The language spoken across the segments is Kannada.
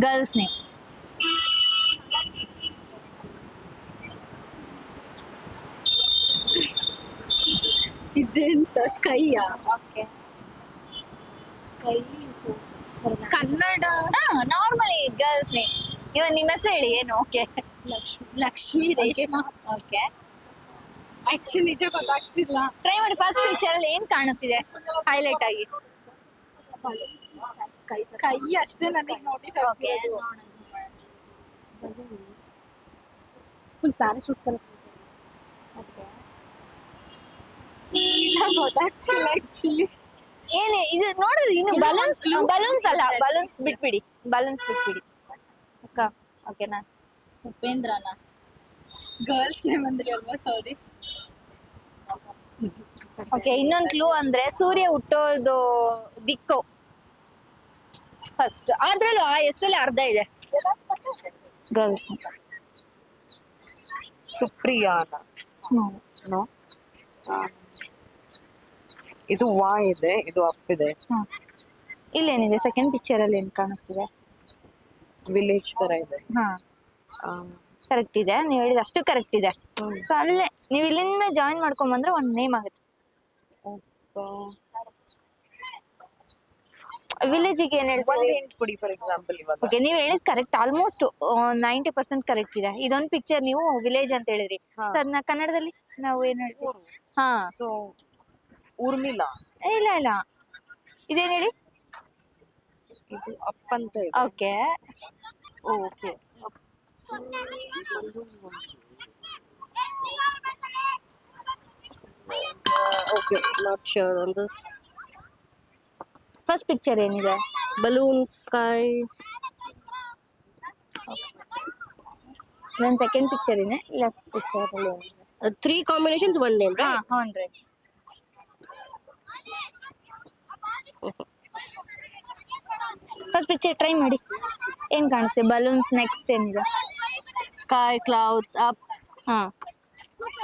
Girls name. ಇದೆಂತ ಸ್ಕೈಯಾ? Okay. Sky Kannada. Normally girls name. ಇವಾಗ ನಿಮ್ಮ ಹೆಸರು ಹೇಳಿ ಏನು? Okay. Lakshmi Reshma. Okay, actually ನಿಜ ಗೊತ್ತಾಗ್ತಿಲ್ಲ. ಟ್ರೈ ಮಾಡಿ. ಫಸ್ಟ್ ಪಿಕ್ಚರ್ ಅಲ್ಲಿ ಏನ್ ಕಾಣಿಸ್ತಿದೆ ಹೈಲೈಟ್ ಆಗಿ? ಕೈ ಅಷ್ಟೇ ನನಗೆ ನೋಟಿಸ್ ಓಕೆ, ಫುಲ್ ಪ್ಯಾರಾಶೂಟ್ ತರ ಗೊತ್ತಾಗ್ತಿಲ್ಲ ಆಕ್ಚುಲಿ. ಏನೇ ಇದು ನೋಡಿದ್ರೆ ಇನ್ನು ಏನೋ ಬಲೂನ್ಸ್. ಒಂದು clue ಬಲೂನ್ಸ್ ಅಲ್ಲ, ಕೊಟ್ಟಿದ್ದಾರೆ ಬಲೂನ್ಸ್ at least. ಬಿಟ್ಬಿಡಿ. ಬಲೂನ್ಸ್ ಬಿಟ್ಬಿಡಿ ಅಕ್ಕ. ಓಕೆನಾ? ಉಪೇಂದ್ರನ ಗರ್ಲ್ಸ್ ನೇಮ್ ಅಂದ್ರಿ ಅಲ್ವಾ? ಸಾರಿ. ಓಕೆ, ಇನ್ನೊಂದು ಕ್ಲೂ ಅಂದ್ರೆ ಸೂರ್ಯ ಹುಟ್ಟೋದು ದಿಕ್ಕು ಫಸ್ಟ್. ಅದ್ರಲ್ಲೂ ಆ ಹೆಸರಲ್ಲಿ ಅರ್ಧ ಇದೆ. ಗರ್ಲ್ಸ್. ಸುಪ್ರಿಯಾನ. ನೋ, ಇದು ವಾ ಇದೆ, ಇದು ಅಪ್ ಇದೆ. ಇಲ್ಲೇನಿದೆ ಸೆಕೆಂಡ್ ಪಿಕ್ಚರ್ ಅಲ್ಲಿ ಏನ್ ಕಾಣಿಸ್ತಿದೆ? ವಿಲೇಜ್ ತರ ಇದೆ. ಹಾ, ಕರೆಕ್ಟ್ ಇದೆ. ನೀವು ಹೇಳಿದ ಅಷ್ಟು ಕರೆಕ್ಟ್ ಇದೆ. ಸೊ ಅಲ್ಲೇ ನೀವು ಇಲ್ಲಿಂದ ಜಾಯಿನ್ ಮಾಡ್ಕೊಂಡ್ ಬಂದ್ರೆ ಒಂದ್ ನೇಮ್ ಆಗುತ್ತೆ. ವಿಲೇಜಿಗೆ ಏನ್ ಒಂದ್ ಹೇಳ್ತೀವಿ? ಹಿಂಟ್ ಕೊಡಿ ಫಾರ್ ಎಕ್ಸಾಂಪಲ್ ಇವಾಗ. ಓಕೆ, ನೀವು ಹೇಳಿದ್ ಕರೆಕ್ಟ್. ಆಲ್ಮೋಸ್ಟ್ 90% ಕರೆಕ್ಟ್ ಇದೆ. ಇದೊಂದು ಪಿಕ್ಚರ್ ನೀವು ವಿಲೇಜ್ ಅಂತ ಹೇಳಿದ್ರಿ. ಸೊ ಅದನ್ನ ಕನ್ನಡದಲ್ಲಿ ನಾವು ಏನ್ ಹೇಳ್ತೀವಿ? ಊರು. ಹಾ, ಸೊ ಊರ್ಮಿಳಾ. ಇಲ್ಲ ಇಲ್ಲ, ಇದೇನ್ ಹೇಳಿ? ಇದು ಅಪ್ ಅಂತ ಇದೆ. Okay, okay. Okay, not sure on this. First picture ಏನಿದೆ? Balloon sky. ನನ್ನ ಸೆಕೆಂಡ್ ಪಿಕ್ಚರ್ ಇದೆ. ಲಾಸ್ಟ್ ಪಿಕ್ಚರ್ ಅಲ್ಲಿ ಏನಿದೆ? 3 combinations, one name, ಹಾ, right? ಹೌನ್ರಿ. ಫಸ್ಟ್ ಪಿಕ್ಚರ್ ಟ್ರೈ ಮಾಡಿ. ಏನ್ ಕಾಣಿಸ್ತೆ? ಬಲೂನ್ಸ್. ನೆಕ್ಸ್ಟ್ ಏನಿದೆ? Sky, clouds, up, ಹಾ,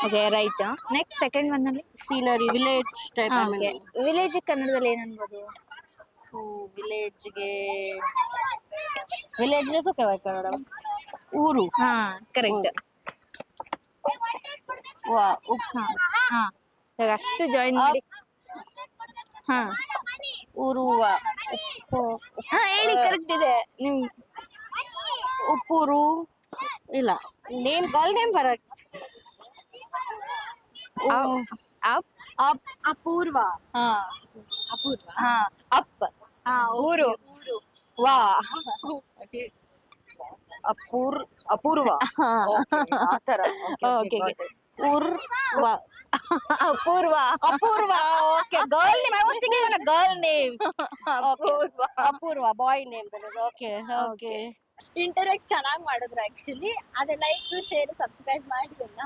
okay, right. Next second one ಅಲ್ಲಿ scenery, village type. I ಓಕೆ. mean, ವಿಲೇಜ್ ಕನ್ನಡದಲ್ಲಿ ಏನ್ ಅನ್ಬೋದು? village ಗೆ village ನೇ ಸೋಕೆ ಕನ್ನಡ. ಊರು. ಹಾ, ಕರೆಕ್ಟ್. ವಾ. ಹಾ, ಇವಾಗ ಅಷ್ಟು ಜಾಯಿನ್ ಮಾಡಿ. ಹಾ, ಊರು. ಹಾ, ಹೇಳಿ. ಕರೆಕ್ಟ್ ಇದೆ ನಿಮ್. ಉಪ್ಪೂರು. ಇಲ್ಲ, ನೇಮ್ ಗರ್ಲ್ ನೇಮ್ ಬರಕ್. ಅಪ್. ಅಪ್. ಅಪೂರ್ವ. ಹಾ, ಅಪೂರ್ವ. ಹಾ, ಅಪ್. ಊರು. ವಾ. ಅಪೂರ್ವ. ಹಾ. ಆತರ. Okay, okay. ಊರ್ವ. Apoorva. Apoorva. Okay, girl name. I was thinking on a girl name. Apoorva. Apoorva boy name. Okay, okay. Interact ಚೆನ್ನಾಗಿ ಮಾಡಿದ್ರು ಆಕ್ಚುಲಿ. ಅದೇ ಲೈಕ್, ಶೇರ್, ಸಬ್ಸ್ಕ್ರೈಬ್ ಮಾಡಿ ಎಲ್ಲ.